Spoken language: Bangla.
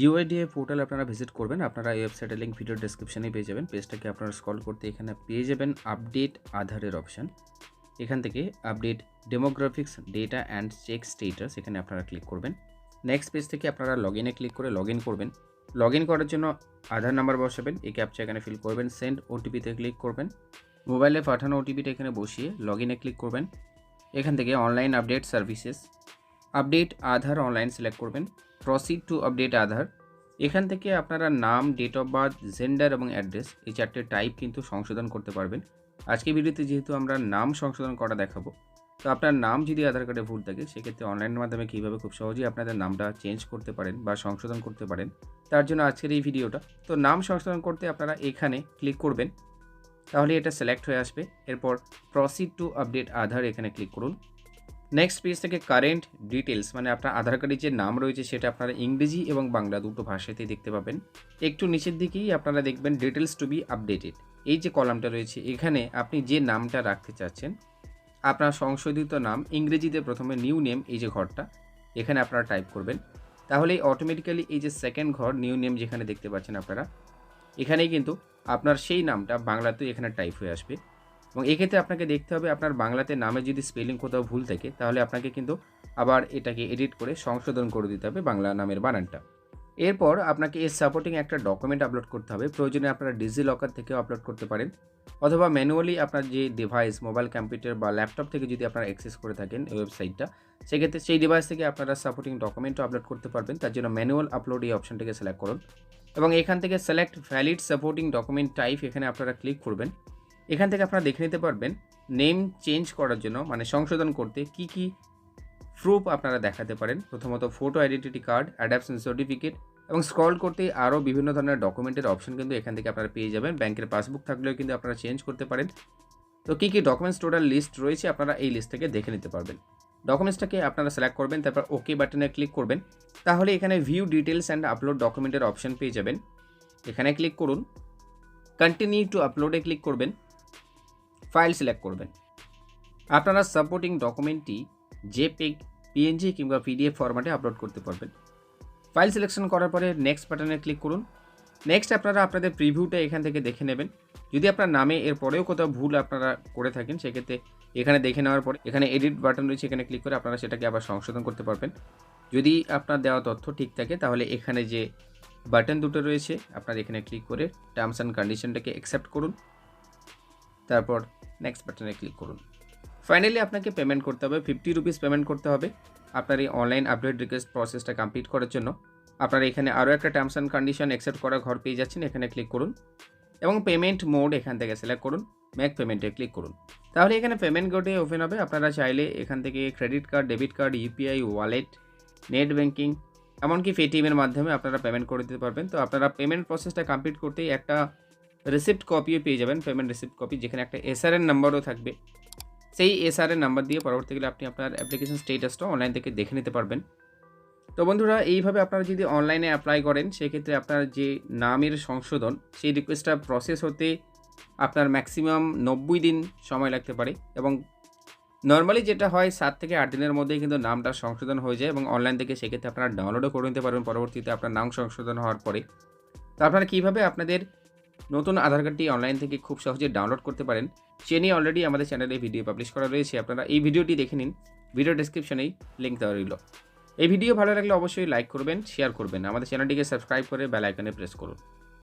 ইউআইডিএ পোর্টাল আপনারা ভিজিট করবেন। আপনারা এই ওয়েবসাইটের লিঙ্ক ভিডিও ডেসক্রিপশনেই পেয়ে যাবেন। পেজটাকে আপনারা স্ক্রল করতে এখানে পেয়ে যাবেন আপডেট আধারের অপশান। এখান থেকে update demographics data and check status এখানে আপনারা ক্লিক করবেন। নেক্সট পেজ থেকে আপনারা লগ ইনে ক্লিক করে লগ ইন করবেন। লগ ইন করার জন্য আধার নাম্বার বসাবেন, এই ক্যাপচা এখানে ফিল করবেন, সেন্ড ওটিপিতে ক্লিক করবেন। মোবাইলে পাঠানো ওটিপিটা এখানে বসিয়ে লগ ইনে ক্লিক করবেন। এখান থেকে অনলাইন আপডেট সার্ভিসেস আপডেট আধার অনলাইন সিলেক্ট করবেন। প্রসিড টু আপডেট আধার, এখান থেকে আপনারা নাম, ডেট অফ বার্থ, জেন্ডার এবং অ্যাড্রেস এই চারটে টাইপ কিন্তু সংশোধন করতে পারবেন। আজকে ভিডিওতে যেহেতু আমরা নাম সংশোধন করা দেখাবো, তো আপনার নাম যদি আধার কার্ডে ভুল থাকে সেক্ষেত্রে অনলাইনের মাধ্যমে কীভাবে খুব সহজেই আপনাদের নামটা চেঞ্জ করতে পারেন বা সংশোধন করতে পারেন, তার জন্য আজকের এই ভিডিওটা। তো নাম সংশোধন করতে আপনারা এখানে ক্লিক করবেন, তাহলে এটা সিলেক্ট হয়ে আসবে। এরপর প্রসিড টু আপডেট আধার এখানে ক্লিক করুন। নেক্সট পেজ থেকে কারেন্ট ডিটেলস মানে আপনার আধার কার্ডে যে নাম রয়েছে সেটা আপনারা ইংরেজি এবং বাংলা দুটো ভাষাতেই দেখতে পাবেন। একটু নিচের দিকেই আপনারা দেখবেন ডিটেলস টু বি আপডেটেড, এই যে কলামটা রয়েছে এখানে আপনি যে নামটা রাখতে চাচ্ছেন, আপনার সংশোধিত নাম ইংরেজিতে প্রথমে নিউ নেম, এই যে ঘরটা এখানে আপনারা টাইপ করবেন। তাহলেই অটোমেটিক্যালি এই যে সেকেন্ড ঘর নিউ নেম যেখানে দেখতে পাচ্ছেন আপনারা, এখানেই কিন্তু আপনার সেই নামটা বাংলাতেও এখানে টাইপ হয়ে আসবে। এবং এক্ষেত্রে আপনাকে দেখতে হবে আপনার বাংলাতে নামে যদি স্পেলিং কোথাও ভুল থাকে তাহলে আপনাকে কিন্তু আবার এটাকে এডিট করে সংশোধন করে দিতে হবে বাংলা নামের বানানটা। এরপর আপনাকে এর সাপোর্টিং একটা ডকুমেন্ট আপলোড করতে হবে। প্রয়োজনে আপনারা ডিজিলকার থেকে আপলোড করতে পারেন, অথবা ম্যানুয়ালি আপনার যে ডিভাইস মোবাইল কম্পিউটার বা ল্যাপটপ থেকে যদি আপনারা অ্যাক্সেস করে থাকেন এই ওয়েবসাইটটা, সেক্ষেত্রে সেই ডিভাইস থেকে আপনারা সাপোর্টিং ডকুমেন্টও আপলোড করতে পারবেন। তার জন্য ম্যানুয়াল আপলোড এই অপশনটাকে সিলেক্ট করুন এবং এখান থেকে select valid supporting document type এখানে আপনারা ক্লিক করবেন। এখান থেকে আপনারা দেখে নিতে পারবেন নেম চেঞ্জ করার জন্য মানে সংশোধন করতে কি কি প্রুফ আপনারা দেখাতে পারেন। প্রথমত photo identity card, adoption certificate, এবং স্ক্রল করতেই আরও বিভিন্ন ধরনের ডকুমেন্টের অপশন কিন্তু এখান থেকে আপনারা পেয়ে যাবেন। ব্যাংকের পাসবুক থাকলেও কিন্তু আপনারা চেঞ্জ করতে পারেন। তো কী কী ডকুমেন্টস টোটাল লিস্ট রয়েছে আপনারা এই লিস্ট থেকে দেখে নিতে পারবেন। ডকুমেন্টসটাকে আপনারা সিলেক্ট করবেন, তারপর ওকে বাটনে ক্লিক করবেন। তাহলে এখানে ভিউ ডিটেলস অ্যান্ড আপলোড ডকুমেন্টের অপশন পেয়ে যাবেন। এখানে ক্লিক করুন, কন্টিনিউ টু আপলোডে ক্লিক করবেন, ফাইল সিলেক্ট করবেন। আপনারা সাপোর্টিং ডকুমেন্টটি জেপিগ, পিএনজি কিংবা পিডিএফ ফরম্যাটে আপলোড করতে পারবেন। ফাইল সিলেকশন করার পরে নেক্সট বাটনে ক্লিক করুন। নেক্সট আপনারা আপনাদের প্রিভিউটা এখান থেকে দেখে নেবেন। যদি আপনার নামে এর পরেও কোথাও ভুল আপনারা করে থাকেন সেক্ষেত্রে এখানে দেখে নেওয়ার পরে এখানে এডিট বাটন রয়েছে, এখানে ক্লিক করে আপনারা সেটাকে আবার সংশোধন করতে পারবেন। যদি আপনার দেওয়া তথ্য ঠিক থাকে তাহলে এখানে যে বাটন দুটো রয়েছে আপনারা এখানে ক্লিক করে টার্মস অ্যান্ড কন্ডিশনটাকে অ্যাকসেপ্ট করুন, তারপর নেক্সট বাটনে ক্লিক করুন। ফাইনালি আপনাকে পেমেন্ট করতে হবে, 50 রুপিস পেমেন্ট করতে হবে আপনার এই অনলাইন আপডেট রিকোয়েস্ট প্রসেসটা কমপ্লিট করার জন্য। আপনারা এখানে আরও একটা টার্মস অ্যান্ড কন্ডিশন অ্যাকসেপ্ট করা ঘর পেয়ে যাচ্ছেন, এখানে ক্লিক করুন এবং পেমেন্ট মোড এখান থেকে সিলেক্ট করুন, মেক পেমেন্টে ক্লিক করুন। তাহলে এখানে পেমেন্ট গেটওয়ে ওপেন হবে। আপনারা চাইলে এখান থেকে credit card, debit card, UPI, wallet, net banking, এমনকি পেটিএমের মাধ্যমে আপনারা পেমেন্ট করে দিতে পারবেন। তো আপনারা পেমেন্ট প্রসেসটা কমপ্লিট করতেই একটা রিসিপ্ট কপিও পেয়ে যাবেন, পেমেন্ট রিসিপ্ট কপি, যেখানে একটা এসআরএন নাম্বারও থাকবে। সেই এসআরএন নাম্বার দিয়ে পরবর্তীকালে আপনি আপনার অ্যাপ্লিকেশন স্টেটাসটা অনলাইন থেকে দেখে নিতে পারবেন। তো বন্ধুরা, এইভাবে আপনারা যদি অনলাইনে অ্যাপ্লাই করেন সেক্ষেত্রে আপনার যে নামের সংশোধন সেই রিকোয়েস্টটা প্রসেস হতে আপনার ম্যাক্সিমাম 90 দিন সময় লাগতে পারে, এবং নর্মালি যেটা হয় 7 থেকে 8 দিনের মধ্যেই কিন্তু নামটা সংশোধন হয়ে যায় এবং অনলাইন থেকে সেক্ষেত্রে আপনারা ডাউনলোডও করে নিতে পারবেন পরবর্তীতে আপনার নাম সংশোধন হওয়ার পরে। তো আপনারা কীভাবে আপনাদের নতুন আধার কার্ডটি অনলাইন থেকে খুব সহজে ডাউনলোড করতে পারেন সে নিয়ে অলরেডি আমাদের চ্যানেলে ভিডিও পাবলিশ করা রয়েছে, আপনারা এই ভিডিওটি দেখে নিন, ভিডিও ডেসক্রিপশনেই লিঙ্ক দেওয়া রইল। এই ভিডিও ভালো লাগলে অবশ্যই লাইক করবেন, শেয়ার করবেন, আমাদের চ্যানেলটিকে সাবস্ক্রাইব করে বেল আইকনে প্রেস করুন।